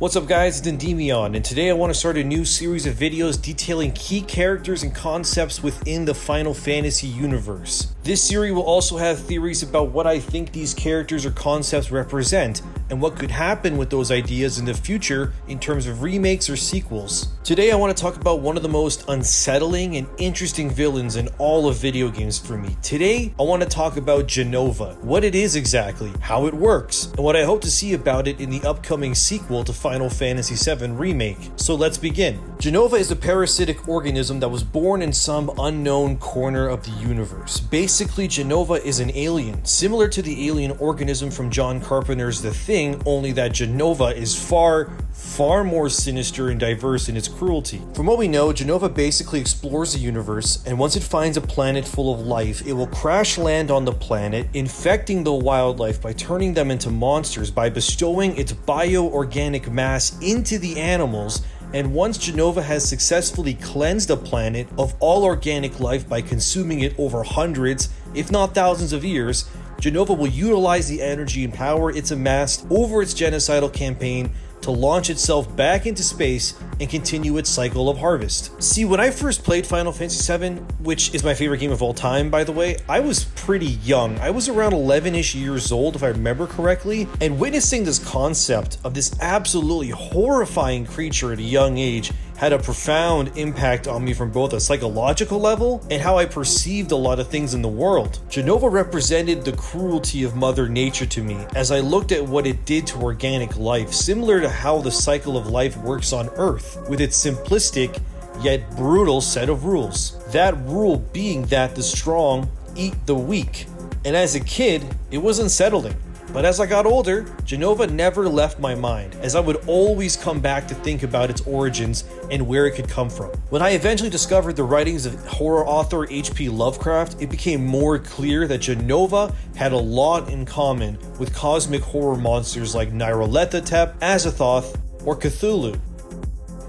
What's up guys, it's Endymion, and today I want to start a new series of videos detailing key characters and concepts within the Final Fantasy universe. This series will also have theories about what I think these characters or concepts represent, and what could happen with those ideas in the future in terms of remakes or sequels. Today I want to talk about one of the most unsettling and interesting villains in all of video games for me. Today I want to talk about Jenova, what it is exactly, how it works, and what I hope to see about it in the upcoming sequel to Final Fantasy VII Remake. So let's begin. Jenova is a parasitic organism that was born in some unknown corner of the universe. Basically, Jenova is an alien, similar to the alien organism from John Carpenter's The Thing, only that Jenova is far more sinister and diverse in its cruelty. From what we know, Jenova basically explores the universe, and once it finds a planet full of life, it will crash land on the planet, infecting the wildlife by turning them into monsters by bestowing its bioorganic mass into the animals. And once Jenova has successfully cleansed a planet of all organic life by consuming it over hundreds, if not thousands of years, Jenova will utilize the energy and power it's amassed over its genocidal campaign to launch itself back into space and continue its cycle of harvest. See, when I first played Final Fantasy VII, which is my favorite game of all time by the way, I was pretty young. I was around 11-ish years old if I remember correctly, and witnessing this concept of this absolutely horrifying creature at a young age had a profound impact on me from both a psychological level and how I perceived a lot of things in the world. Jenova represented the cruelty of Mother Nature to me as I looked at what it did to organic life, similar to how the cycle of life works on Earth, with its simplistic yet brutal set of rules. That rule being that the strong eat the weak. And as a kid, it was unsettling. But as I got older, Jenova never left my mind, as I would always come back to think about its origins and where it could come from. When I eventually discovered the writings of horror author H.P. Lovecraft, it became more clear that Jenova had a lot in common with cosmic horror monsters like Nyarlathotep, Azathoth, or Cthulhu.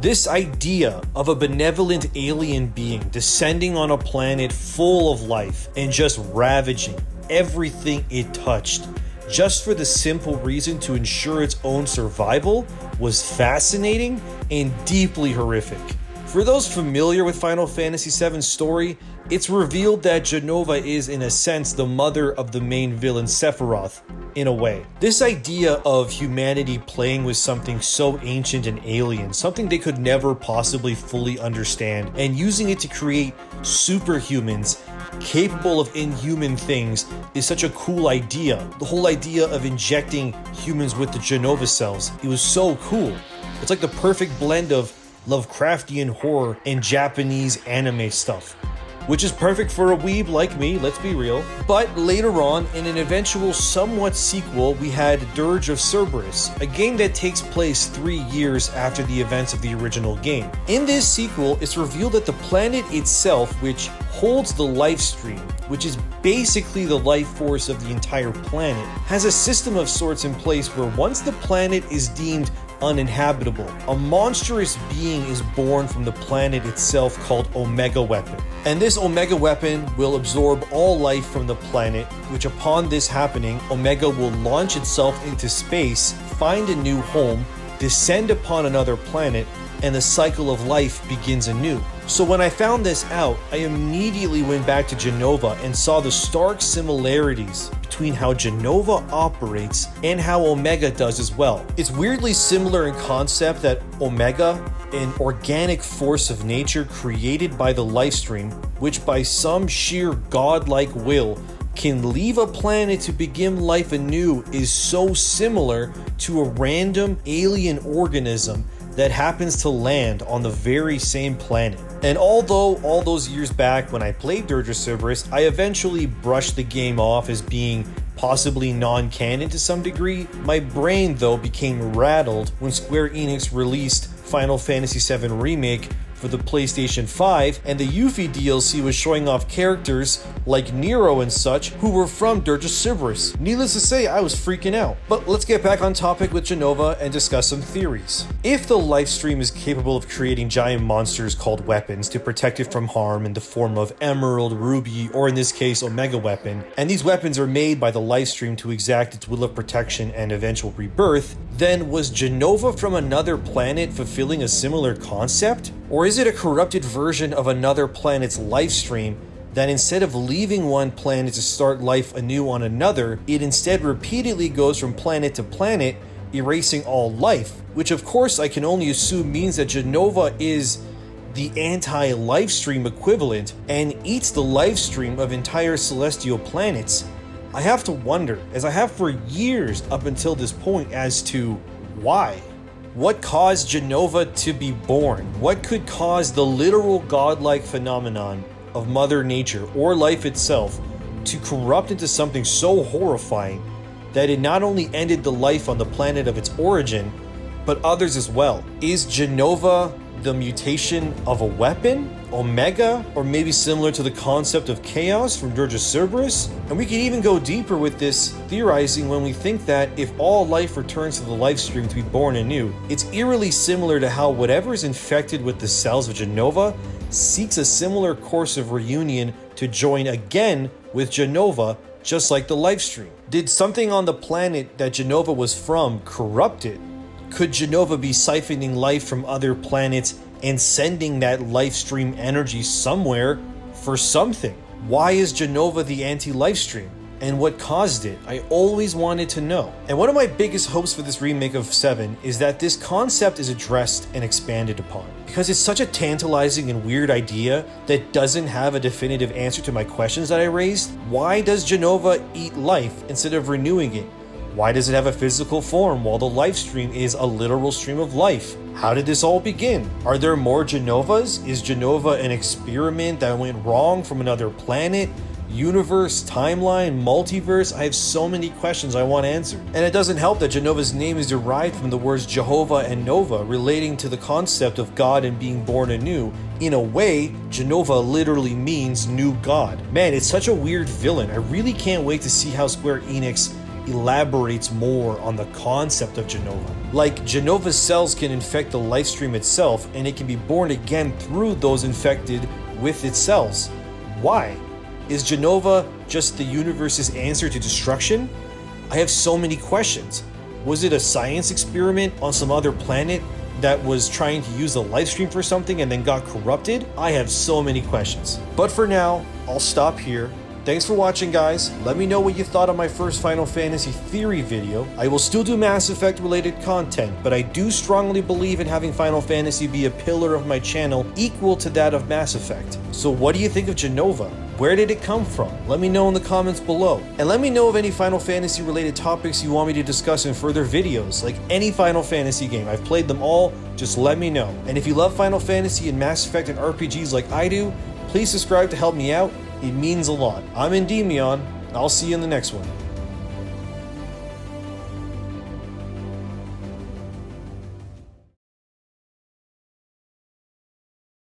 This idea of a benevolent alien being descending on a planet full of life and just ravaging everything it touched, just for the simple reason to ensure its own survival, was fascinating and deeply horrific. For those familiar with Final Fantasy VII's story, it's revealed that Jenova is in a sense the mother of the main villain Sephiroth, in a way. This idea of humanity playing with something so ancient and alien, something they could never possibly fully understand, and using it to create superhumans capable of inhuman things is such a cool idea. The whole idea of injecting humans with the Jenova cells, it was so cool. It's like the perfect blend of Lovecraftian horror and Japanese anime stuff, which is perfect for a weeb like me, let's be real. But later on, in an eventual somewhat sequel, we had Dirge of Cerberus, a game that takes place 3 years after the events of the original game. In this sequel, it's revealed that the planet itself, which holds the life stream, which is basically the life force of the entire planet, has a system of sorts in place where once the planet is deemed uninhabitable, a monstrous being is born from the planet itself called Omega Weapon. And this Omega Weapon will absorb all life from the planet, which upon this happening, Omega will launch itself into space, find a new home, descend upon another planet, and the cycle of life begins anew. So when I found this out, I immediately went back to Jenova and saw the stark similarities between how Jenova operates and how Omega does as well. It's weirdly similar in concept that Omega, an organic force of nature created by the lifestream, which by some sheer godlike will can leave a planet to begin life anew, is so similar to a random alien organism that happens to land on the very same planet. And although all those years back when I played Dirge of Cerberus, I eventually brushed the game off as being possibly non-canon to some degree, my brain though became rattled when Square-Enix released Final Fantasy VII Remake for the PlayStation 5, and the Yuffie DLC was showing off characters like Nero and such who were from Dirge of Cerberus. Needless to say, I was freaking out. But let's get back on topic with Jenova and discuss some theories. If the Lifestream is capable of creating giant monsters called weapons to protect it from harm in the form of Emerald, Ruby, or in this case Omega weapon, and these weapons are made by the Lifestream to exact its will of protection and eventual rebirth, then was Jenova from another planet fulfilling a similar concept? Or is it a corrupted version of another planet's Lifestream that instead of leaving one planet to start life anew on another, it instead repeatedly goes from planet to planet, erasing all life? Which of course I can only assume means that Jenova is the anti-Lifestream equivalent and eats the Lifestream of entire celestial planets. I have to wonder, as I have for years up until this point, as to why. What caused Jenova to be born? What could cause the literal godlike phenomenon of Mother Nature or life itself to corrupt into something so horrifying that it not only ended the life on the planet of its origin, but others as well? Is Jenova the mutation of a weapon? Omega? Or maybe similar to the concept of chaos from Dirge of Cerberus? And we could even go deeper with this theorizing when we think that if all life returns to the Lifestream to be born anew, it's eerily similar to how whatever is infected with the cells of Jenova seeks a similar course of reunion to join again with Jenova, just like the Lifestream. Did something on the planet that Jenova was from corrupt it? Could Jenova be siphoning life from other planets and sending that Lifestream energy somewhere for something? Why is Jenova the anti-Lifestream? And what caused it? I always wanted to know. And one of my biggest hopes for this remake of VII is that this concept is addressed and expanded upon. Because it's such a tantalizing and weird idea that doesn't have a definitive answer to my questions that I raised. Why does Jenova eat life instead of renewing it? Why does it have a physical form while the Lifestream is a literal stream of life? How did this all begin? Are there more Jenovas? Is Jenova an experiment that went wrong from another planet, universe, timeline, multiverse? I have so many questions I want answered. And it doesn't help that Jenova's name is derived from the words Jehovah and Nova, relating to the concept of God and being born anew. In a way, Jenova literally means new God. Man, it's such a weird villain. I really can't wait to see how Square-Enix elaborates more on the concept of Jenova. Like, Jenova's cells can infect the Lifestream itself, and it can be born again through those infected with its cells. Why? Is Jenova just the universe's answer to destruction? I have so many questions. Was it a science experiment on some other planet that was trying to use the Lifestream for something and then got corrupted? I have so many questions. But for now, I'll stop here. Thanks for watching, guys. Let me know what you thought of my first Final Fantasy theory video. I will still do Mass Effect related content, but I do strongly believe in having Final Fantasy be a pillar of my channel equal to that of Mass Effect. So what do you think of Jenova? Where did it come from? Let me know in the comments below. And let me know of any Final Fantasy related topics you want me to discuss in further videos, like any Final Fantasy game. I've played them all, just let me know. And if you love Final Fantasy and Mass Effect and RPGs like I do, please subscribe to help me out. It means a lot. I'm Endymion. I'll see you in the next one.